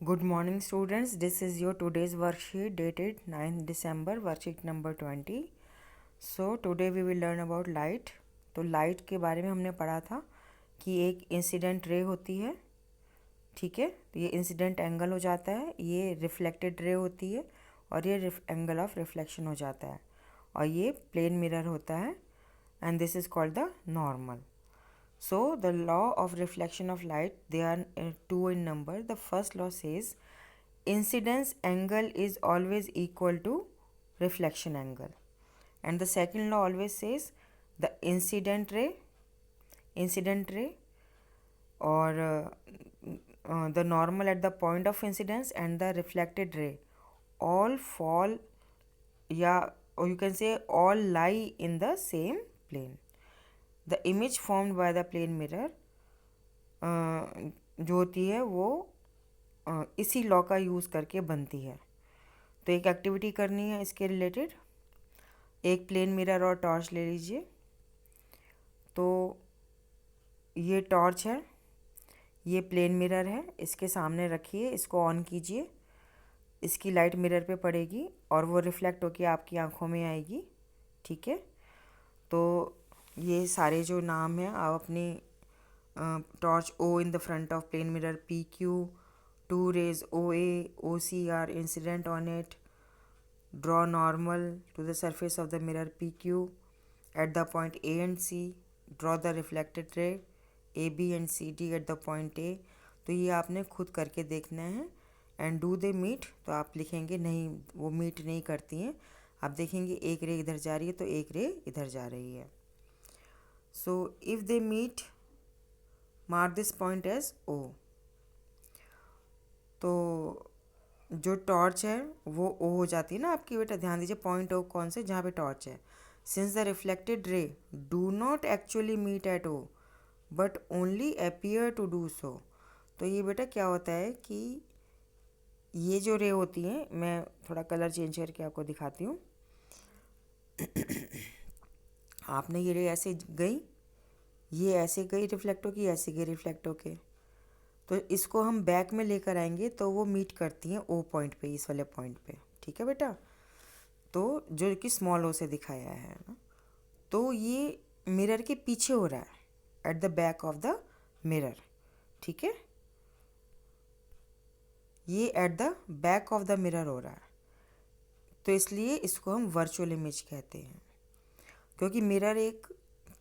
Good morning students, this is your today's worksheet dated 9th December, worksheet number 20. So today we will learn about light. तो light के बारे में हमने पढ़ा था कि एक इंसिडेंट रे होती है, ठीक है। तो ये इंसिडेंट एंगल हो जाता है, ये रिफ्लेक्टेड रे होती है और ये एंगल ऑफ रिफ्लेक्शन हो जाता है और ये प्लेन मिरर होता है and this is called the normal. So the law of reflection of light, they are two in number. The first law says incidence angle is always equal to reflection angle, and the second law always says the incident ray or the normal at the point of incidence and the reflected ray all fall, yeah, or you can say all lie in the same plane. The image formed by the plane mirror जो होती है वो इसी law का use करके बनती है. तो एक एक्टिविटी करनी है इसके रिलेटेड. एक प्लेन मिरर और टॉर्च ले लीजिए. तो ये टॉर्च है, ये प्लेन मिरर है, इसके सामने रखिए, इसको ऑन कीजिए. इसकी लाइट मिरर पे पड़ेगी और वो रिफ्लेक्ट होके आपकी आंखों में आएगी, ठीक है. तो ये सारे जो नाम हैं आप अपनी torch O in the front of plane mirror, P Q, two rays O A, O C are incident on it, draw normal to the surface of the mirror P Q at the point A and C, draw the reflected ray A B and C D at the point A. तो ये आपने खुद करके देखना है. And do they meet, तो आप लिखेंगे नहीं वो मीट नहीं करती हैं. आप देखेंगे एक रे इधर जा रही है तो एक रे इधर जा रही है. So if they meet, mark this point as O. तो जो टॉर्च है वो O हो जाती है ना आपकी. बेटा ध्यान दीजिए, पॉइंट O कौन से, जहाँ पे टॉर्च है. Since the reflected ray do not actually meet at O but only appear to do so. तो ये बेटा क्या होता है कि ये जो रे होती हैं, मैं थोड़ा कलर चेंज करके आपको दिखाती हूँ. आपने ये रे ऐसे गई, ये ऐसे गई रिफ्लेक्ट होके, ऐसे गई रिफ्लेक्ट होके. तो इसको हम बैक में लेकर आएंगे तो वो मीट करती हैं ओ पॉइंट पे, इस वाले पॉइंट पे, ठीक है बेटा. तो जो कि स्मॉल ओ से दिखाया है ना, तो ये मिरर के पीछे हो रहा है, at the back of the mirror, ठीक है. ये at the back of the mirror हो रहा है, तो इसलिए इसको हम वर्चुअल इमेज कहते हैं. क्योंकि मिरर एक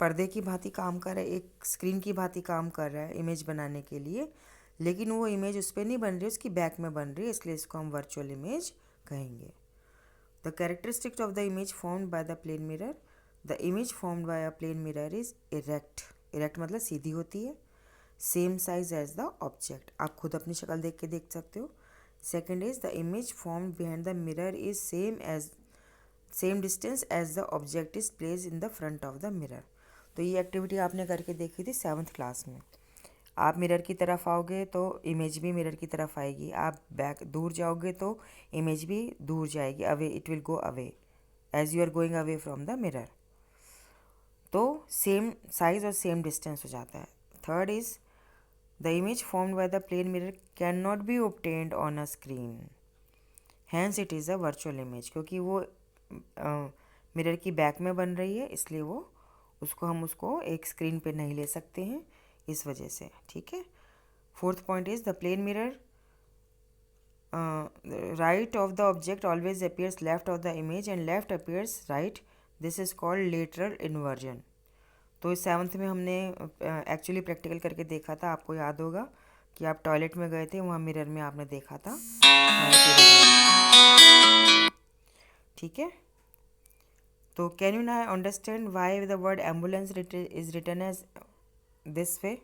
पर्दे की भांति काम कर रहा है, एक स्क्रीन की भांति काम कर रहा है इमेज बनाने के लिए, लेकिन वो इमेज उस पर नहीं बन रही, उसकी बैक में बन रही है, इसलिए इसको हम वर्चुअल इमेज कहेंगे. The characteristics of the image formed by the plane mirror. The image formed by a plane mirror is erect. Erect मतलब सीधी होती है. Same size as the object. आप खुद अपनी शक्ल देख के देख सकते हो. Second is the image formed behind the mirror is same distance as the object is place in the front of the mirror. तो ये एक्टिविटी आपने करके देखी थी 7th क्लास में. आप मिरर की तरफ आओगे तो इमेज भी मिरर की तरफ आएगी, आप बैक दूर जाओगे तो इमेज भी दूर जाएगी, away, it will go away as you are going away from the mirror. तो सेम साइज और सेम डिस्टेंस हो जाता है. Third is the image formed by the plane mirror can not be obtained on a screen, hence it is a virtual image. क्योंकि वो mirror की back में बन रही है, इसलिए वो हम उसको एक स्क्रीन पे नहीं ले सकते हैं, इस वजह से, ठीक है. Fourth point is the plane mirror right of the object always appears left of the image and left appears right. This is called lateral inversion. तो इस 7th में हमने एक्चुअली प्रैक्टिकल करके देखा था. आपको याद होगा कि आप टॉयलेट में गए थे, वहाँ मिरर में आपने देखा था, ठीक है. तो can you now understand why the word ambulance is written as this way.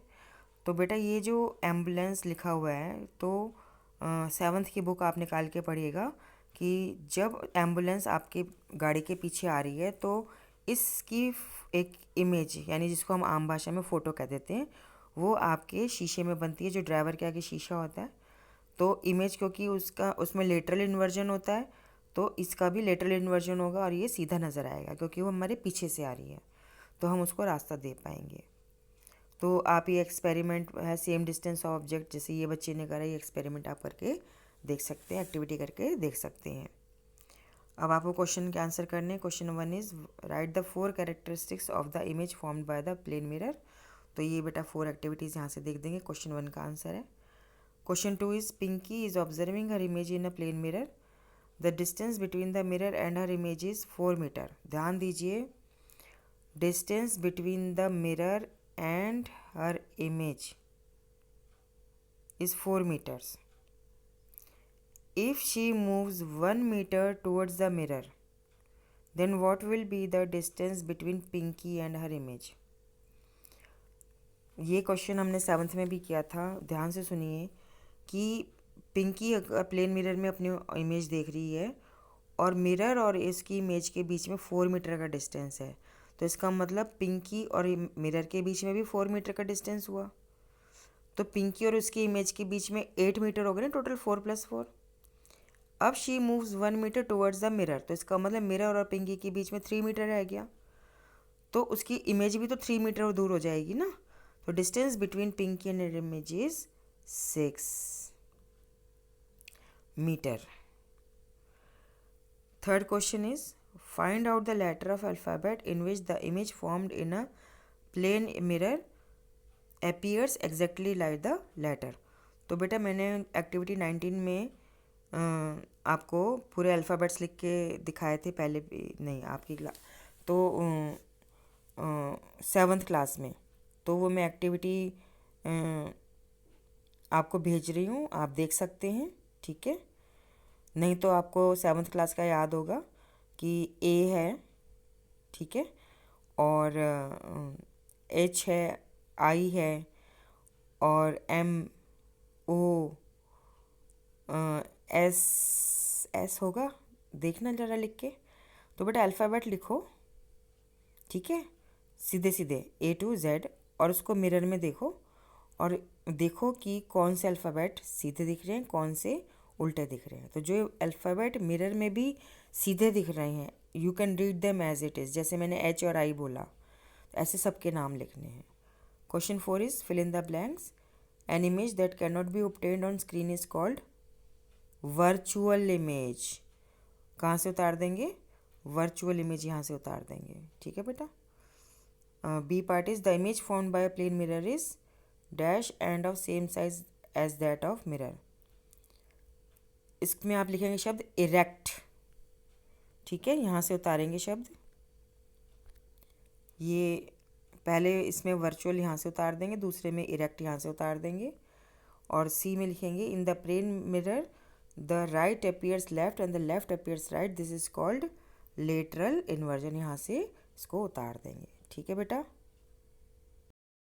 तो बेटा ये जो एम्बुलेंस लिखा हुआ है, तो 7th की बुक आप निकाल के पढ़िएगा कि जब एम्बुलेंस आपके गाड़ी के पीछे आ रही है तो इसकी एक इमेज, यानी जिसको हम आम भाषा में फ़ोटो कह देते हैं, वो आपके शीशे में बनती है, जो ड्राइवर के आगे शीशा होता है. तो इमेज क्योंकि उसमें लेटरल इन्वर्जन होता है, तो इसका भी लेटरल इन्वर्जन होगा और ये सीधा नज़र आएगा क्योंकि वो हमारे पीछे से आ रही है, तो हम उसको रास्ता दे पाएंगे. तो आप ये एक्सपेरिमेंट है सेम डिस्टेंस ऑफ ऑब्जेक्ट, जैसे ये बच्चे ने करा, ये एक्सपेरिमेंट आप करके देख सकते हैं, एक्टिविटी करके देख सकते हैं। अब आपको क्वेश्चन के आंसर करने हैं। Question 1 is right the 4 characteristics of the image formed by the plane mirror. तो ये बेटा 4 एक्टिविटीज़ यहाँ से देख देंगे। क्वेश्चन 1 का आंसर है। Question 2 is Pinky is observing her image in a plane mirror. The distance between the mirror and her image is 4 meter. ध्यान दीजिए, distance between the mirror and her image is 4 meters. If she moves 1 meter towards the mirror, then what will be the distance between Pinky and her image? ये question हमने 7th में भी किया था। ध्यान से सुनिए कि पिंकी अगर प्लेन मिरर में अपनी इमेज देख रही है और मिरर और इसकी इमेज के बीच में 4 मीटर का डिस्टेंस है, तो इसका मतलब पिंकी और मिरर के बीच में भी 4 मीटर का डिस्टेंस हुआ। तो पिंकी और उसकी इमेज के बीच में 8 मीटर हो गए ना, टोटल 4 + 4। अब she moves 1 meter towards the mirror, तो इसका मतलब मिरर और पिंकी के बीच में 3 मीटर रह गया, तो उसकी इमेज भी तो 3 मीटर दूर हो जाएगी ना। तो distance between Pinky and image is 6 meter. Third question is find out the letter of alphabet in which the image formed in a plane mirror appears exactly like the letter। तो बेटा मैंने एक्टिविटी 19 में आपको पूरे अल्फ़ाबेट्स लिख के दिखाए थे पहले भी, नहीं आपकी तो 7th क्लास में, तो वो मैं एक्टिविटी आपको भेज रही हूँ, आप देख सकते हैं, ठीक है। नहीं तो आपको 7th क्लास का याद होगा कि ए है, ठीक है, और एच है, आई है, और एम ओ एस होगा, देखना ज़रा लिख के। तो बेटा अल्फ़ाबेट लिखो, ठीक है, सीधे सीधे A to Z, और उसको मिरर में देखो और देखो कि कौन से अल्फ़ाबेट सीधे दिख रहे हैं, कौन से उल्टे दिख रहे हैं। तो जो अल्फ़ाबेट मिरर में भी सीधे दिख रहे हैं, you can read them as it is, जैसे मैंने एच और आई बोला, ऐसे सबके नाम लिखने हैं। Question 4 is fill in the blanks. An image that cannot be obtained on screen is called virtual image। कहाँ से उतार देंगे? Virtual image यहाँ से उतार देंगे, ठीक है बेटा। B part is the image formed by a plane mirror is dash and of same size as that of mirror। इसमें आप लिखेंगे शब्द erect, ठीक है, यहाँ से उतारेंगे शब्द। ये पहले इसमें वर्चुअल यहाँ से उतार देंगे, दूसरे में इरेक्ट यहाँ से उतार देंगे, और सी में लिखेंगे in the plane mirror the right appears left and the left appears right, this is called lateral inversion. यहाँ से इसको उतार देंगे, ठीक है बेटा।